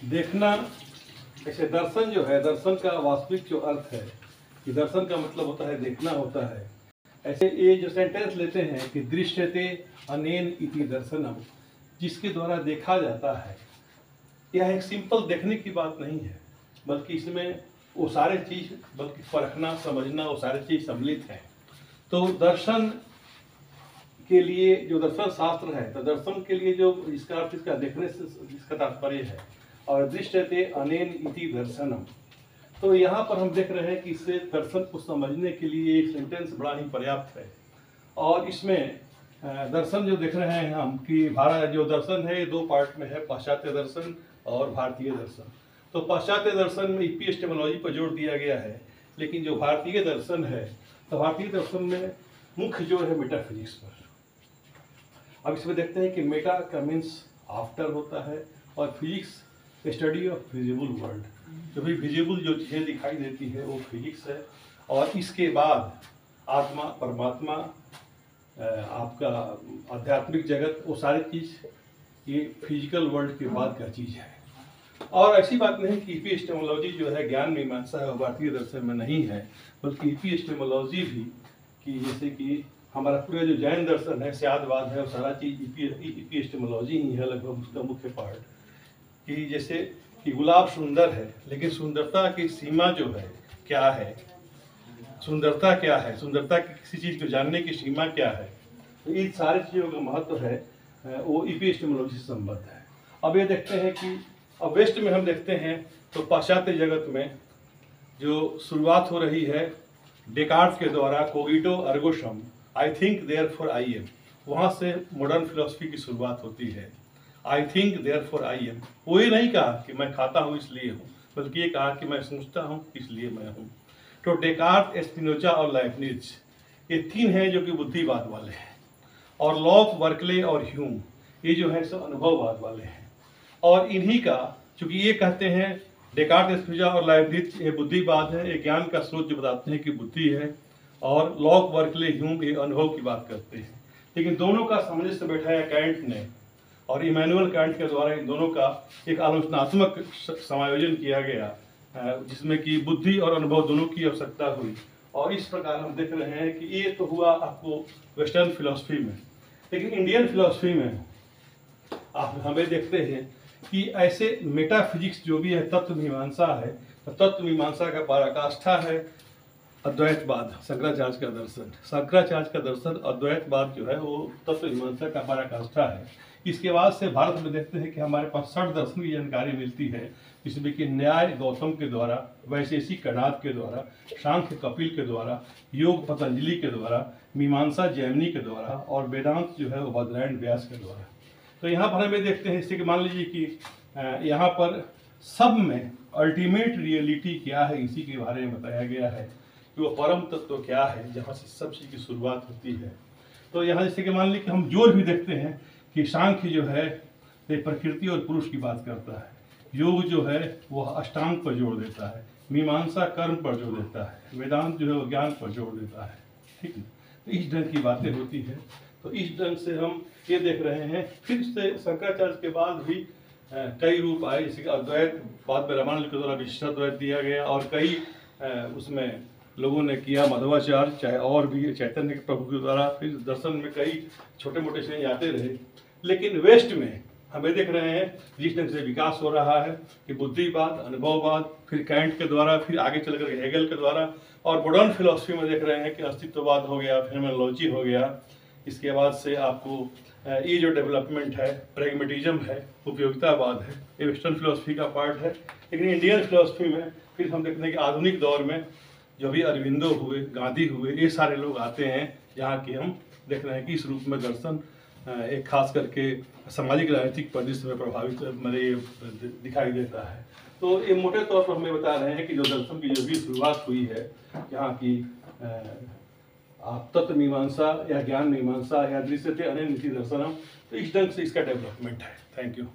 देखना। ऐसे दर्शन जो है, दर्शन का वास्तविक जो अर्थ है कि दर्शन का मतलब होता है देखना होता है। ऐसे ये जो सेंटेंस लेते हैं कि दृश्यते अनेन इति दर्शनम, जिसके द्वारा देखा जाता है, यह एक सिंपल देखने की बात नहीं है, बल्कि इसमें वो सारे चीज़, बल्कि परखना, समझना, वो सारे चीज़ सम्मिलित हैं। तो दर्शन के लिए जो दर्शन शास्त्र है, तो दर्शन के लिए जो इसका अर्थ, इसका देखने से इसका तात्पर्य है। और दृश्यते अनेन इति दर्शनम, तो यहाँ पर हम देख रहे हैं कि इससे दर्शन को समझने के लिए एक सेंटेंस बड़ा ही पर्याप्त है। और इसमें दर्शन जो देख रहे हैं हम कि भारत जो दर्शन है दो पार्ट में है, पाश्चात्य दर्शन और भारतीय दर्शन। तो पाश्चात्य दर्शन में एपिस्टेमोलॉजी पर जोर दिया गया है, लेकिन जो भारतीय दर्शन है, तो भारतीय दर्शन में मुख्य जोर है मेटाफिजिक्स पर। अब इसमें देखते हैं कि मेटा का मीन्स आफ्टर होता है, और physics study of visible world, जो भी विजिबल जो चीज़ें दिखाई देती है वो फिजिक्स है। और इसके बाद आत्मा, परमात्मा, आपका आध्यात्मिक जगत, वो सारी चीज़ ये फिजिकल वर्ल्ड के बाद का चीज़ है। और ऐसी बात नहीं कि एपिस्टेमोलॉजी जो है ज्ञान मीमांसा है, भारतीय दर्शन में नहीं है, बल्कि एपिस्टेमोलॉजी भी, कि जैसे कि हमारा पूरा जो जैन दर्शन है, स्यादवाद है, वो सारा चीज़ एपिस्टेमोलॉजी ही है लगभग उसका मुख्य पार्ट। कि जैसे कि गुलाब सुंदर है, लेकिन सुंदरता की सीमा जो है क्या है, सुंदरता क्या है, सुंदरता की किसी चीज़ को जानने की सीमा क्या है, तो इन सारी चीज़ों का महत्व है, वो एपिस्टेमोलॉजी से संबद्ध है। अब ये देखते हैं कि अब वेस्ट में हम देखते हैं तो पाश्चात्य जगत में जो शुरुआत हो रही है डेकार्ट के द्वारा, कोगिटो अर्गो सम, I think therefore I am, वहाँ से मॉडर्न फिलोसफी की शुरुआत होती है। I think therefore I am, वो ये नहीं कहा कि मैं खाता हूँ इसलिए हूँ, बल्कि ये कहा कि मैं सोचता हूँ इसलिए मैं हूँ। तो डेकार्ट, स्पिनोजा और लाइबनिज, ये तीन हैं जो कि बुद्धिवाद वाले हैं। और लॉक, बर्कले और ह्यूम, ये जो है सब अनुभववाद वाले हैं। और इन्हीं का, चूंकि ये कहते हैं डेकार्ट, स्पिनोजा और लाइबनिज ये बुद्धिवाद है, ये ज्ञान का स्रोत जो बताते हैं कि बुद्धि है, और लॉक, बर्कले, ह्यूम ये अनुभव की बात करते हैं। लेकिन दोनों का सामंजस्य बैठाया कैंट ने, और इमैनुअल कैंट के द्वारा इन दोनों का एक आलोचनात्मक समायोजन किया गया, जिसमें कि बुद्धि और अनुभव दोनों की आवश्यकता हुई। और इस प्रकार हम देख रहे हैं कि ये तो हुआ आपको वेस्टर्न फिलॉसफी में, लेकिन इंडियन फिलॉसफी में आप हमें देखते हैं कि ऐसे मेटाफिजिक्स जो भी है, तत्व मीमांसा है, तो तत्व मीमांसा का पराकाष्ठा है अद्वैतवाद, शंकराचार्य का दर्शन। शंकराचार्य का दर्शन, अद्वैतवाद जो है वो तत्व मीमांसा का पराकाष्ठा है। इसके बाद से भारत में देखते हैं कि हमारे पास 60 दर्शन की जानकारी मिलती है, जिसमें कि न्याय गौतम के द्वारा, वैशेषिक कणाद के द्वारा, सांख्य कपिल के द्वारा, योग पतंजलि के द्वारा, मीमांसा जैमिनी के द्वारा, और वेदांत जो है वो बद्रायण व्यास के द्वारा। तो यहाँ पर हमें देखते हैं, इससे कि मान लीजिए कि यहाँ पर सब में अल्टीमेट रियलिटी क्या है, इसी के बारे में बताया गया है कि वो परम तत्व क्या है, जहाँ से सब चीज़ की शुरुआत होती है। तो यहाँ जैसे कि मान लीजिए कि हम जोर भी देखते हैं कि सांख्य जो है प्रकृति और पुरुष की बात करता है, योग जो है वह अष्टांग पर जोर देता है, मीमांसा कर्म पर जोर देता है, वेदांत जो है वो ज्ञान पर जोर देता है। ठीक है, तो इस ढंग की बातें होती हैं। तो इस ढंग से हम ये देख रहे हैं। फिर से शंकराचार्य के बाद भी कई रूप आए, जैसे कि अद्वैत, बाद में रामानुज के द्वारा विशिष्टाद्वैत दिया गया, और कई उसमें लोगों ने किया, मध्वाचार्य, चाहे और भी चैतन्य प्रभु के द्वारा। फिर दर्शन में कई छोटे मोटे चेंज आते रहे, लेकिन वेस्ट में हमें देख रहे हैं जिस ढंग से विकास हो रहा है कि बुद्धिवाद, अनुभववाद, फिर कैंट के द्वारा, फिर आगे चलकर हेगल के द्वारा, और मॉडर्न फिलोसफी में देख रहे हैं कि अस्तित्ववाद हो गया, फेनोमेनोलॉजी हो गया। इसके बाद से आपको ये जो डेवलपमेंट है, प्रैग्मेटिज्म है, उपयोगितावाद है, ये वेस्टर्न फिलोसफी का पार्ट है। लेकिन इंडियन फिलोसफी में फिर हम देखते हैं कि आधुनिक दौर में जो भी अरविंदो हुए, गांधी हुए, ये सारे लोग आते हैं, जहाँ की हम देख रहे हैं कि इस रूप में दर्शन एक खास करके सामाजिक राजनीतिक परिदृश्य में प्रभावित मेरे दिखाई देता है। तो ये मोटे तौर पर हमें बता रहे हैं कि जो दर्शन की जो भी शुरुआत हुई है, यहाँ की आप तत्व मीमांसा या ज्ञान मीमांसा या दृश्यते अनेन इति दर्शनम, तो इस ढंग से इसका डेवलपमेंट है। Thank you.